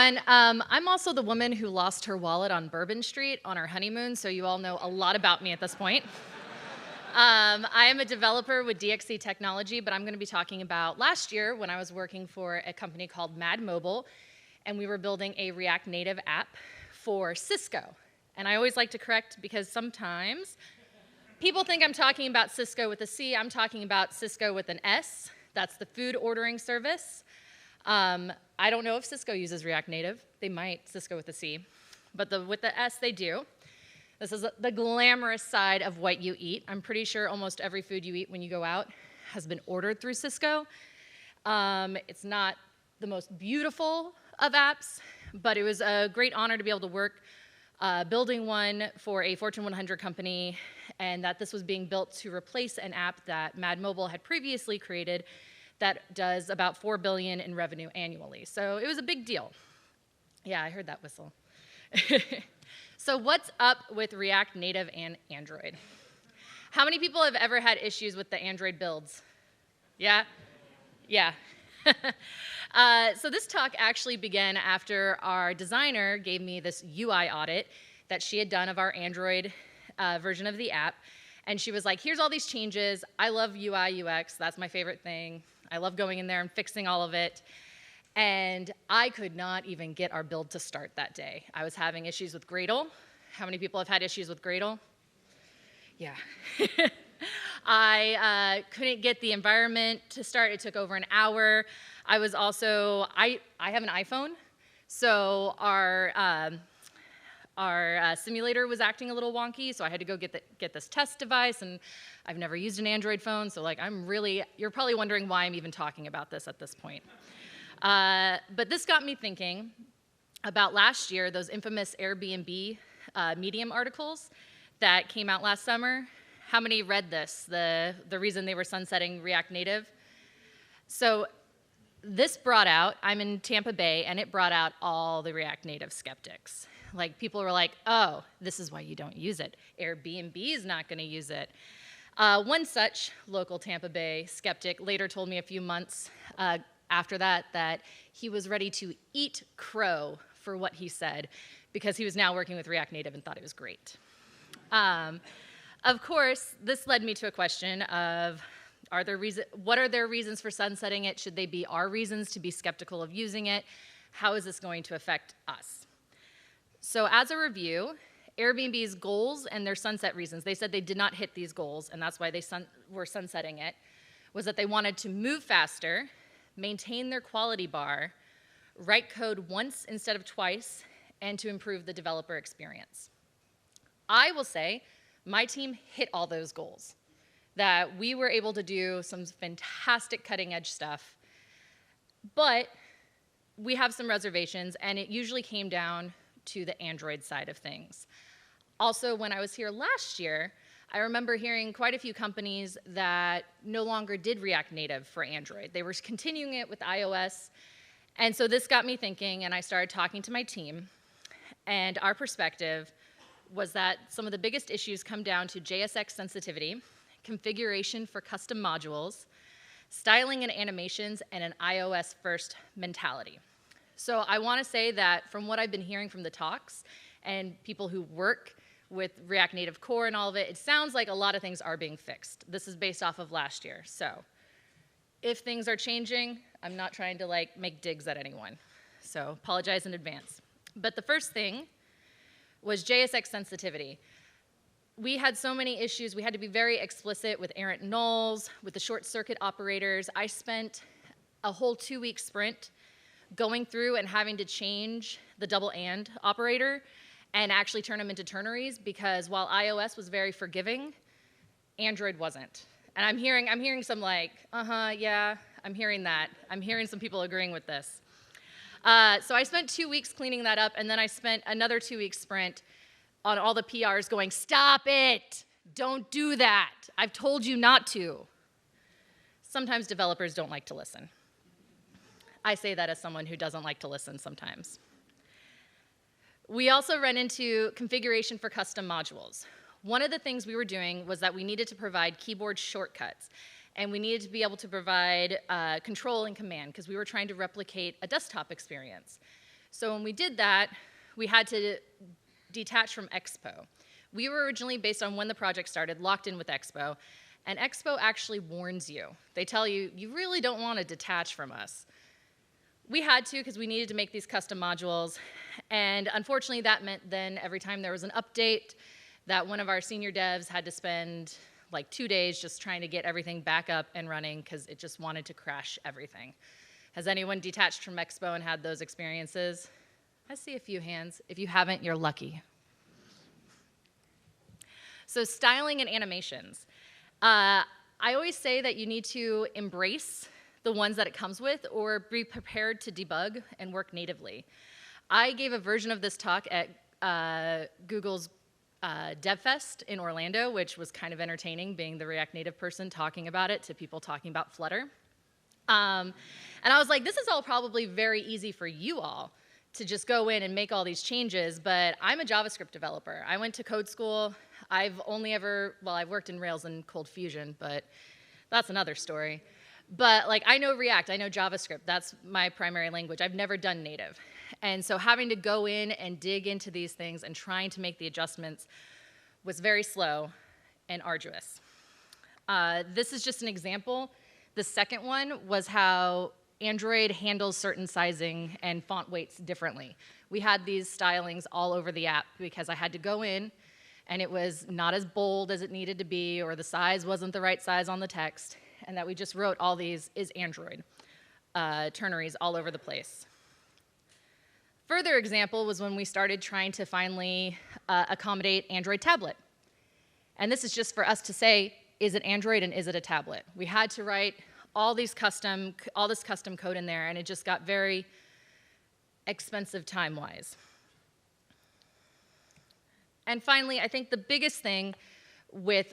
everyone. I'm also the woman who lost her wallet on Bourbon Street on our honeymoon, so you all know a lot about me at this point. I am a developer with DXC Technology, but I'm going to be talking about last year when I was working for a company called Mad Mobile, and we were building a React Native app for Cisco. And I always like to correct because sometimes people think I'm talking about Cisco with a C. I'm talking about Cisco with an S. That's the food ordering service. I don't know if Cisco uses React Native. They might, Cisco with a C. But with the S, they do. This is the glamorous side of what you eat. I'm pretty sure almost every food you eat when you go out has been ordered through Cisco. It's not the most beautiful of apps, but it was a great honor to be able to work building one for a Fortune 100 company, and that this was being built to replace an app that Mad Mobile had previously created that does about $4 billion in revenue annually. So it was a big deal. Yeah, I heard that whistle. So what's up with React Native and Android? How many people have ever had issues with the Android builds? Yeah? Yeah. So this talk actually began after our designer gave me this UI audit that she had done of our Android version of the app. And she was like, here's all these changes. I love UI, UX. That's my favorite thing. I love going in there and fixing all of it. And I could not even get our build to start that day. I was having issues with Gradle. How many people have had issues with Gradle? Yeah. I couldn't get the environment to start. It took over an hour. I was also, I have an iPhone, so our simulator was acting a little wonky, so I had to go get this test device, and I've never used an Android phone, so like you're probably wondering why I'm even talking about this at this point. But this got me thinking about last year, those infamous Airbnb Medium articles that came out last summer. How many read this, the reason they were sunsetting React Native? So this brought out, I'm in Tampa Bay, and it brought out all the React Native skeptics. Like, people were like, oh, this is why you don't use it. Airbnb is not going to use it. One such local Tampa Bay skeptic later told me a few months after that he was ready to eat crow for what he said because he was now working with React Native and thought it was great. Of course, this led me to a question of, what are their reasons for sunsetting it? Should they be our reasons to be skeptical of using it? How is this going to affect us? So as a review, Airbnb's goals and their sunset reasons, they said they did not hit these goals, and that's why they were sunsetting it, was that they wanted to move faster, maintain their quality bar, write code once instead of twice, and to improve the developer experience. I will say my team hit all those goals, that we were able to do some fantastic cutting-edge stuff, but we have some reservations, and it usually came down to the Android side of things. Also, when I was here last year, I remember hearing quite a few companies that no longer did React Native for Android. They were continuing it with iOS, and so this got me thinking, and I started talking to my team, and our perspective was that some of the biggest issues come down to JSX sensitivity, configuration for custom modules, styling and animations, and an iOS-first mentality. So I want to say that from what I've been hearing from the talks and people who work with React Native Core and all of it, it sounds like a lot of things are being fixed. This is based off of last year. So if things are changing, I'm not trying to make digs at anyone. So apologize in advance. But the first thing was JSX sensitivity. We had so many issues. We had to be very explicit with errant nulls, with the short circuit operators. I spent a whole 2-week sprint going through and having to change the double and operator and actually turn them into ternaries, because while iOS was very forgiving, Android wasn't. And I'm hearing some yeah, I'm hearing that. I'm hearing some people agreeing with this. So I spent 2 weeks cleaning that up, and then I spent another 2-week sprint on all the PRs going, stop it, don't do that, I've told you not to. Sometimes developers don't like to listen. I say that as someone who doesn't like to listen sometimes. We also ran into configuration for custom modules. One of the things we were doing was that we needed to provide keyboard shortcuts, and we needed to be able to provide control and command, because we were trying to replicate a desktop experience. So when we did that, we had to detach from Expo. We were originally, based on when the project started, locked in with Expo, and Expo actually warns you. They tell you, you really don't want to detach from us. We had to because we needed to make these custom modules, and unfortunately that meant then every time there was an update that one of our senior devs had to spend like 2 days just trying to get everything back up and running because it just wanted to crash everything. Has anyone detached from Expo and had those experiences? I see a few hands. If you haven't, you're lucky. So styling and animations. I always say that you need to embrace the ones that it comes with or be prepared to debug and work natively. I gave a version of this talk at Google's DevFest in Orlando, which was kind of entertaining, being the React Native person talking about it to people talking about Flutter. And I was like, this is all probably very easy for you all to just go in and make all these changes, but I'm a JavaScript developer. I went to code school. I've worked in Rails and Cold Fusion, but that's another story. But like, I know React, I know JavaScript. That's my primary language. I've never done native. And so having to go in and dig into these things and trying to make the adjustments was very slow and arduous. This is just an example. The second one was how Android handles certain sizing and font weights differently. We had these stylings all over the app because I had to go in and it was not as bold as it needed to be, or the size wasn't the right size on the text, and that we just wrote all these is Android ternaries all over the place. Further example was when we started trying to finally accommodate Android tablet. And this is just for us to say, is it Android and is it a tablet? We had to write all this custom code in there, and it just got very expensive time-wise. And finally, I think the biggest thing with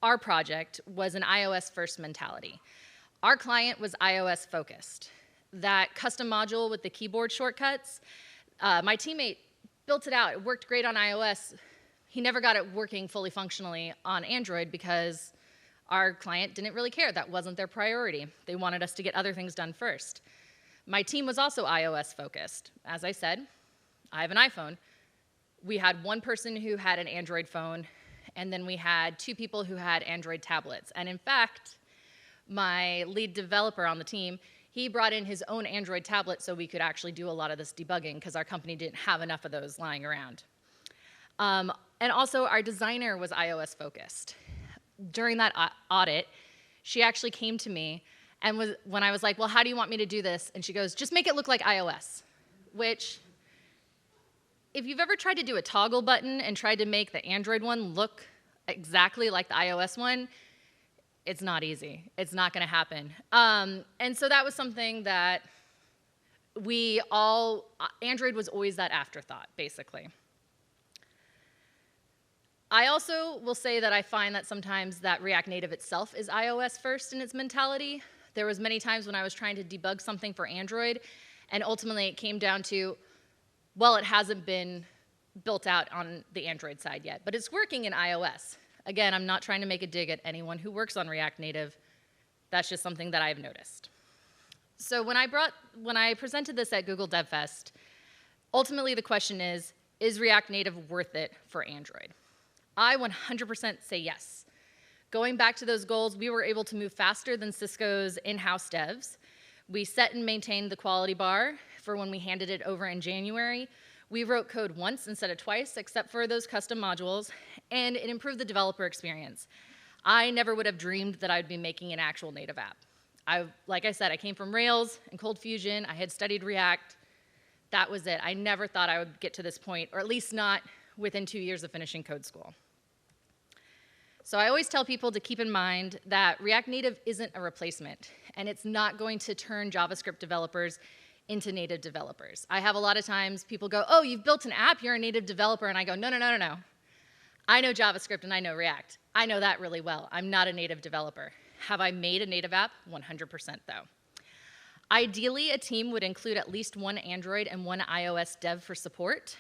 our project was an iOS-first mentality. Our client was iOS-focused. That custom module with the keyboard shortcuts, my teammate built it out. It worked great on iOS. He never got it working fully functionally on Android because our client didn't really care. That wasn't their priority. They wanted us to get other things done first. My team was also iOS-focused. As I said, I have an iPhone. We had one person who had an Android phone, and then we had 2 people who had Android tablets. And in fact, my lead developer on the team, he brought in his own Android tablet so we could actually do a lot of this debugging because our company didn't have enough of those lying around. And also, our designer was iOS-focused. During that audit, she actually came to me, and when I was like, well, how do you want me to do this? And she goes, just make it look like iOS, which, if you've ever tried to do a toggle button and tried to make the Android one look exactly like the iOS one, it's not easy. It's not going to happen. And so that was something that Android was always that afterthought, basically. I also will say that I find that sometimes that React Native itself is iOS first in its mentality. There was many times when I was trying to debug something for Android, and ultimately it came down to, well, it hasn't been built out on the Android side yet, but it's working in iOS. Again, I'm not trying to make a dig at anyone who works on React Native. That's just something that I've noticed. So when I presented this at Google DevFest, ultimately the question is React Native worth it for Android? I 100% say yes. Going back to those goals, we were able to move faster than Cisco's in-house devs. We set and maintained the quality bar for when we handed it over in January. We wrote code once instead of twice, except for those custom modules, and it improved the developer experience. I never would have dreamed that I would be making an actual native app. Like I said, I came from Rails and Cold Fusion. I had studied React. That was it. I never thought I would get to this point, or at least not within 2 years of finishing code school. So I always tell people to keep in mind that React Native isn't a replacement, and it's not going to turn JavaScript developers into native developers. I have a lot of times people go, oh, you've built an app, you're a native developer, and I go, no, no, no, no, no. I know JavaScript and I know React. I know that really well. I'm not a native developer. Have I made a native app? 100% though. Ideally, a team would include at least one Android and one iOS dev for support,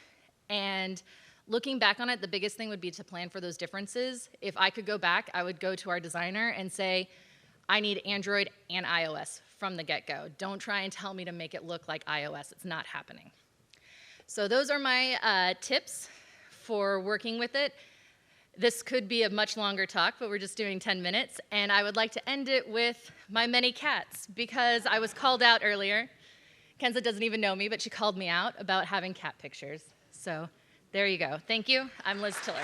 and looking back on it, the biggest thing would be to plan for those differences. If I could go back, I would go to our designer and say, I need Android and iOS from the get-go. Don't try and tell me to make it look like iOS. It's not happening. So those are my tips for working with it. This could be a much longer talk, but we're just doing 10 minutes. And I would like to end it with my many cats, because I was called out earlier. Kenza doesn't even know me, but she called me out about having cat pictures. So there you go. Thank you. I'm Liz Tiller.